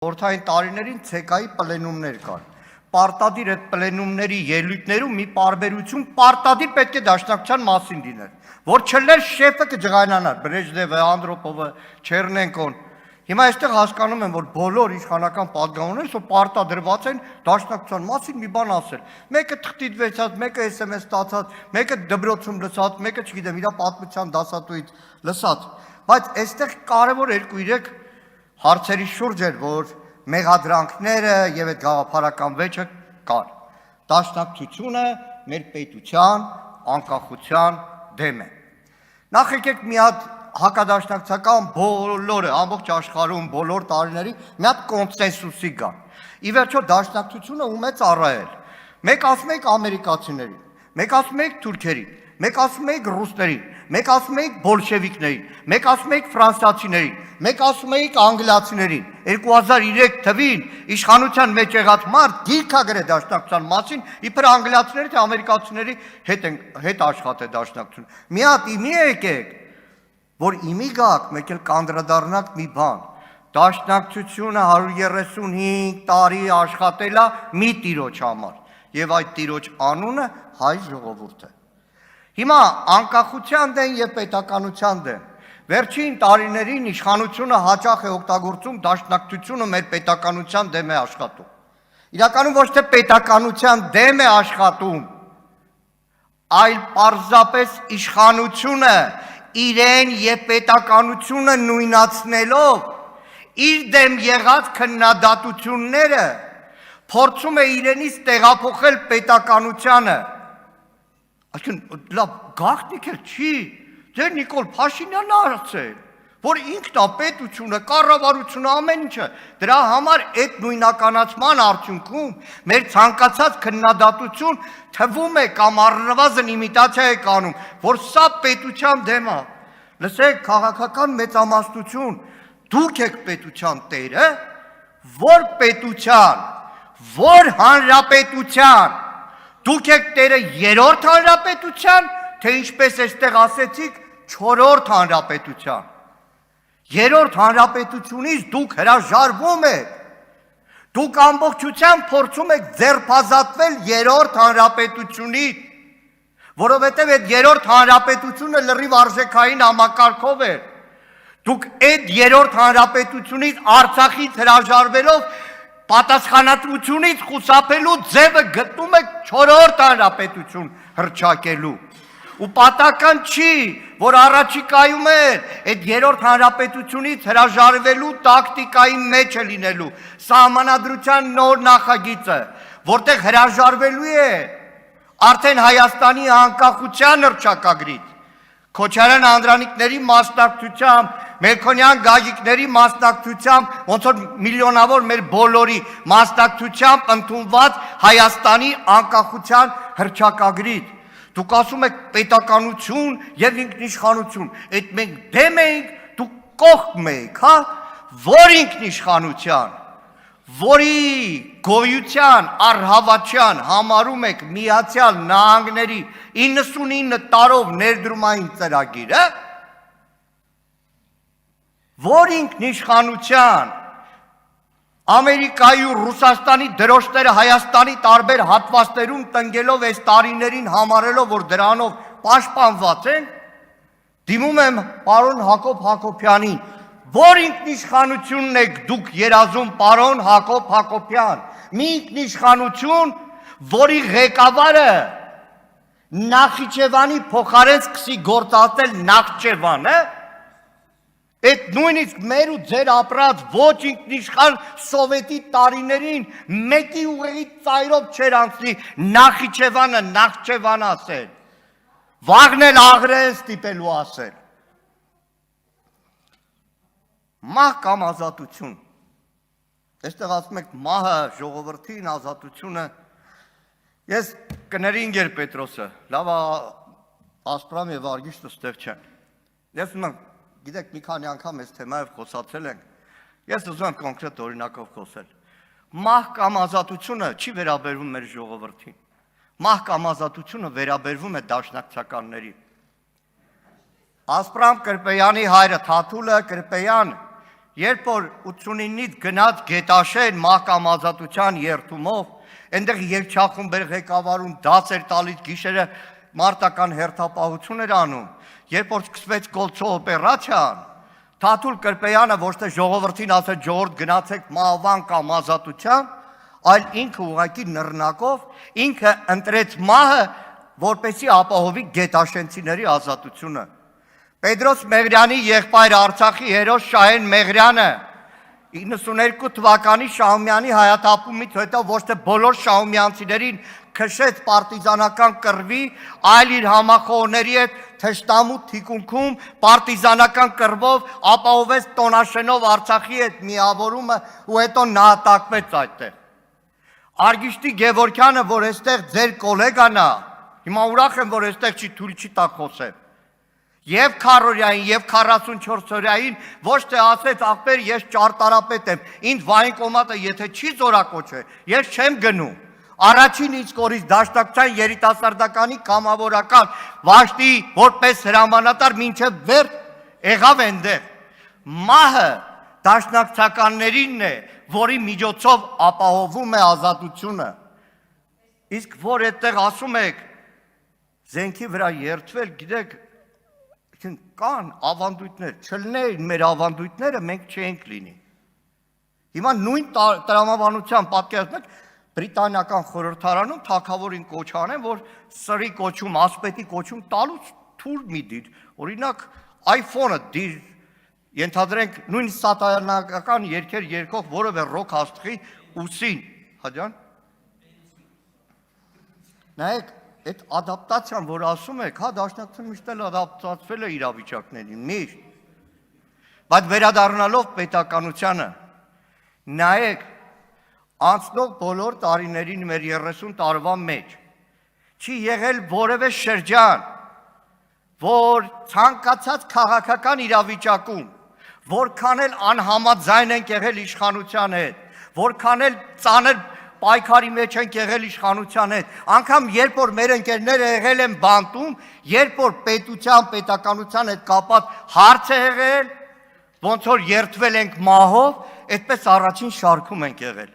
Խորհրդային տարիներին ցեկայի պլենումներ կար։ Պարտադիր այդ պլենումների ելույթներում մի պարբերություն պարտադիր պետք է դաշնակցության մասին լիներ, որ չլներ շեֆը կջղայնանար, Բրեժնևը, Անդրոպովը, Չեռնենկոն։ Հիմա այստեղ հասկանում եմ, որ բոլոր իշխանական падգամավորները սո պարտադրված են դաշնակցության մասին մի բան ասել։ Մեկը թղթիդվեցած, մեկը SMS ստացած, մեկը դբրոցում լսած, մեկը չգիտեմ, իր պատմության դասատուից լսած։ Բայց այստեղ կարևոր 2-3 հարցերի շուրջ էր, որ մեղադրանքները եւ այդ գաղափարական վեճը կար։ Դաշնակցությունը մեր պետության անկախության դեմ է։ Նախ եկեք մի հատ հակադաշնակցական բոլորը ամբողջ աշխարհում բոլոր տարիների մի հատ կոնսենսուսի գա։ Ի վերջո դաշնակցությունը ում է ծառայել։ Մեկ ասում եք ամերիկացիներին, մեկ ասում եք թուրքերին, մեկ ասում եք ռուսներին, մեկ ասում եք բոլշևիկներին, մեկ ասում եք ֆրանսիացիներին, մեկ ասում եք անգլիացիներին։ 2003 թվին իշխանության մեջ եղած մարդ դիրքա գրե դաշնակցության մասին, իբր անգլիացիների թե ամերիկացիների հետ աշխատե դաշնակցություն։ Մի հատ իմի եկեք, որ իմի գաք, մեկ էլ կանդրադառնաք մի բան։ Դաշնակցությունը 135 տարի աշխատելա մի տիրոջ համար, եւ այդ տիրոջ անունը հայ ժողովուրդ է։ Հիմա անկախության դեմ եւ պետականության դեմ վերջին տարիներին իշխանությունը հաճախ է օգտագործում դաշնակցությունը մեր պետականության դեմ է աշխատում։ Իրականում ոչ թե պետականության դեմ է աշխատում, այլ պարզապես իշխանությունը իրեն եւ պետականությունը նույնացնելով իր դեմ եղած քննադատությունները փորձում է իրենից տեղափոխել պետականությանը։ Այսինքն լավ գաղտնիք էլ չի, ձեր Նիկոլ Փաշինյանն ասել, որ ինքն է պետությունը, կառավարությունը, ամեն ինչը։ Դրա համար այդ նույնականացման արդյունքում մեր ցանկացած քննադատություն թվում է կամ առնվազն իմիտացիա է կանում, որ սա պետության դեմ է։ Լսեք, քաղաքական մեծամասնություն, դուք եք պետության տերը, որ պետության, որ հանրապետության, դուք եք տերը 3-րդ հանրապետության, թե ինչպես այստեղ ասեցիք, 4-րդ հանրապետության։ 3-րդ հանրապետությունից դուք հրաժարվում եք։ Դուք ամբողջությամբ փորձում եք ձերբազատվել 3-րդ հանրապետությունից, որովհետև այդ 3-րդ հանրապետությունը լրիվ արժեքային համակարգով էր։ Դուք այդ 3-րդ հանրապետությունից Արցախից հրաժարվելով պատասխանատվությունից խուսափելու ձևը գտնում եք 4-րդ հանրապետություն հռչակելու։ Ու պատական չի, որ առաջիկայում էր այդ 3-րդ հանրապետությունից հրաժարվելու տակտիկայի մեջ է լինելու սահմանադրության նոր նախագիծը, որտեղ հրաժարվելու է արդեն Հայաստանի անկախության հռչակագրից, Քոչարյան Անդրանիկների մասնակցությամբ, Մելքոնյան Գագիկների մասնակցությամբ, ոնց որ միլիոնավոր մեր բոլորի մասնակցությամբ ընդունված Հայաստանի անկախության հռչակագրից։ Դուք ասում եք պետականություն եւ ինքնիշխանություն, այդ մենք դեմ ենք, դուք կողմ եք, հա, որ ինքնիշխանության, որի գոյության առհավատյան համարում եք Միացյալ Նահանգների 99 տարով ներդրումային ծրագիրը, որ ինքնիշխանության Ամերիկայի ու Ռուսաստանի դրոշները Հայաստանի տարբեր հատվածներում տնկելով այս տարիներին համարելով, որ դրանով պաշտպանված են, դիմում եմ պարոն Հակոբ Հակոբյանին, որ ինքնիշխանությունն եք դուք երազում, պարոն Հակոբ Հակոբյան, մի ինքնիշխանություն, որի ղեկավարը Նախիջևանի փոխարեն սկսի գործածել Նախճեվանը, այդ նույնիսկ մեր ու ձեր ապրած ոչ ինքնիշխան սովետի տարիներին մեկի ուղեղի ծայրով չեր անցնի Նախիջևանը Նախճևան ասել, վաղն էլ աղրեն ստիպելու ասել։ Մահ կամ ազատություն։ Այստեղ ասում եք մահը ժողովրդին, ազատությունը։ Ես կներին Գեր Պետրոսը, լավ Ասպրամ եւ Վարգիշտը ստեղ չեն։ Ես ունեմ Գիտեք, մի քանի անգամ այս թեմայով խոսացել ենք, ես ուզում եմ կոնկրետ օրինակով խոսել։ Մահ կամ ազատությունը չի վերաբերվում մեր ժողովրդին։ Մահ կամ ազատությունը վերաբերվում է դաշնակցականներին։ Ասպրամ Կրպեյանի հայրը Թաթուլը Կրպեյան երբ որ 89-ից գնաց Գետաշեն մահկամ ազատության երթումով, այնտեղ երգչախումբեր ղեկավարում, դաս էր տալիս, գիշերը մարտական հերթապահություն էր անում, երբ որ սկսվեց Կոլցո օպերացիան, Թաթուլ Կրպեյանը ոչ թե ժողովրդին ասեց ժողովուրդ գնացեք մահվան կամ ազատության, այլ ինքը ուղղակի նռնակով ինքը ընտրեց մահը, որպեսզի ապահովի գետաշենցիների ազատությունը։ Պետրոս Մեղրյանի եղբայր Արցախի հերոս Շահեն Մեղրյանը 92 թվականի Շահումյանի հայաթափումից հետո ոչ թե բոլոր շահումյանցիներին քշեց պարտիզանական կռվի, այլ իր համախոհների հետ թշնամու թիկունքում պարտիզանական կռվով ապահովեց Տոնաշենով Արցախի հետ միավորումը ու հետո նահատակվեց այդտեղ։ Արգիշտի Գևորգյանը, որ այստեղ ձեր գոլեգան է, հիմա ուրախ եմ, որ այստեղ չի թույլ չի տա խոսել։ Եվ քարորյային, եւ 44 օրյային ոչ թե ասեց ախպեր ես ճարտարապետ եմ, ինձ վայնկոմատը եթե չի զորակոչե, ես չեմ գնում։ Առաջին իսկ օրից դաշնակցության երիտասարդականի կամավորական Վաշտի որպես հրամանատար մինչև վերջ եղավ այնտեղ։ Մահը դաշնակցականներինն է, որի միջոցով ապահովում է ազատությունը։ Իսկ որ այդտեղ ասում եք զենքի վրա երթվել, գիտեք, կան ավանդույթներ, չլինեին մեր ավանդույթները, մենք չենք լինի։ Հիմա նույն տրամաբանության պատկերացնեք բրիտանիական խորհրդարանում թագավորին կոչ անեն, որ սրի կոչում, ասպետի կոչում տալուց թույլ մի դիր, օրինակ iPhone-ը դիր, ենթադրենք նույն սատանական երգեր երգող որևէ ռոք աստղի ուսին, հաջան։ Նայեք, այդ ադապտացիան, որ ասում եք, հա դաշնակցությունը միշտ էլ ադապտացվել է իրավիճակներին, միշտ։ Բայց վերադառնալով պետականությանը, նայեք, անցնող բոլոր տարիներին մեր 30 տարվա մեջ չի եղել որևէ շրջան, որ ցանկացած քաղաքական իրավիճակում, որքան էլ անհամաձայն ենք եղել իշխանության հետ, որքան էլ ծանր պայքարի մեջ ենք եղել իշխանության հետ, անգամ երբ որ մեր ընկերները եղել են բանտում, երբ որ պետականության հետ կապած հարց է եղել, ոնց որ երթվել ենք մահով, այդպես առաջին շարքում ենք եղել։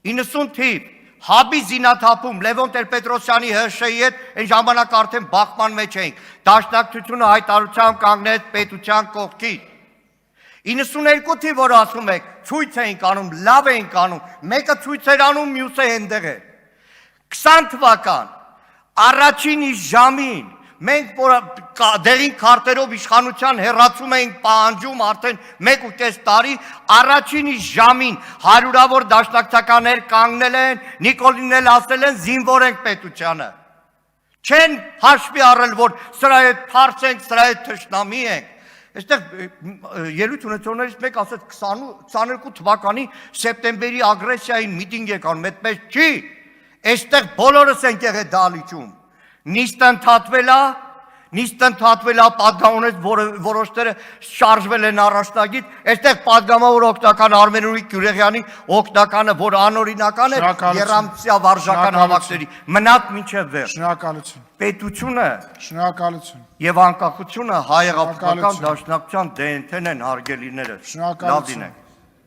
90 թիվ, Հաբի զինաթափում, Լևոն Տեր-Պետրոսյանի ՀՇ-ի հետ այն ժամանակ արդեն բախման մեջ էինք, դաշնակցությունը հայտարարությամբ կանգնեց պետության կողքին։ 92 թիվ, որ ասում եք, ցույց էինք անում, լավ էինք անում, մեկը ցույց էր անում, մյուսը այնտեղ էր։ 20 թվական, առաջին ժամին, մենք դեղին քարտերով իշխանության հեռացում էինք պահանջում արդեն 1.5 տարի, առաջին ժամին հարյուրավոր դաշնակցականներ կանգնել են, Նիկոլին էլ ասել են զինվոր ենք պետությանը։ Չեն հաշվի առել, որ սրա հետ փարց ենք, սրա հետ թշնամի ենք։ Այստեղ ելույթ ունեցողներից մեկ ասեց 22 թվականի սեպտեմբերի ագրեսիային միտինգ եք անում, այդպես չի, այստեղ բոլորս ենք եղել դահլիճում, նիստ ընդհատվել է, պատգամավորներից որոշները շարժվել են առաջնագիծ, այստեղ պատգամավոր օգնական Արմենուրիկ Գյուրեղյանի օգնականը, որ անօրինական է եռամսյա վարժական հավաքների, մնաց մինչև վերջ։ Շնորհակալություն։ Պետությունը Շնորհակալություն։ Եվ անկախությունը հայ հեղափոխական դաշնակցության դենթեն են հարգելիները։ Շնորհակալություն։